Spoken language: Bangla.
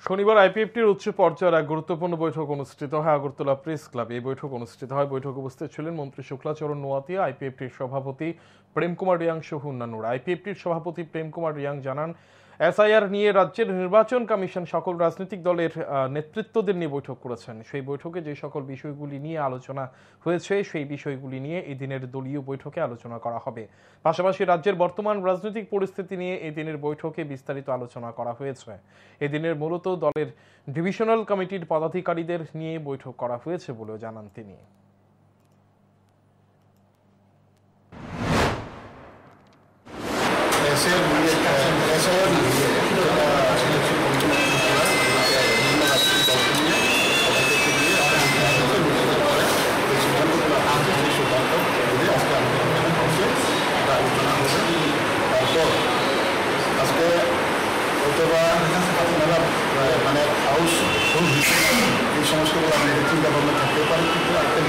শনিবার আইপিএফটির উচ্চ পর্যায়ের এক গুরুত্বপূর্ণ বৈঠক অনুষ্ঠিত হয় আগরতলা প্রেস ক্লাবে। এই বৈঠক অনুষ্ঠিত হয়। বৈঠকে উপস্থিত ছিলেন মন্ত্রী শুক্লাচরণ নোয়াতিয়া, আইপিএফটির সভাপতি প্রেম কুমার রিয়াং সহ অন্যান্যরা। আইপিএফটির সভাপতি প্রেম কুমার রিয়াং জানান, এসআইআর নিয়ে রাজ্যের নির্বাচন কমিশন সকল রাজনৈতিক দলের নেতৃত্বদের নিয়ে বৈঠক করেছেন। সেই বৈঠকে যে সকল বিষয়গুলি নিয়ে আলোচনা হয়েছে সেই বিষয়গুলি নিয়ে এই দিনের দলীয় বৈঠকে আলোচনা করা হবে। পাশাপাশি রাজ্যের বর্তমান রাজনৈতিক পরিস্থিতি নিয়ে এই দিনের বৈঠকে বিস্তারিত আলোচনা করা হয়েছে। এদিনের মূলত দলের ডিভিশনাল কমিটির পদাধিকারীদের নিয়ে বৈঠক করা হয়েছে বলেও জানান তিনি। আজকে হয়তোবা মানে হাউস এই সমস্যাগুলো আমাদের চিন্তা ভাবনা থাকতে পারে, কিন্তু একটা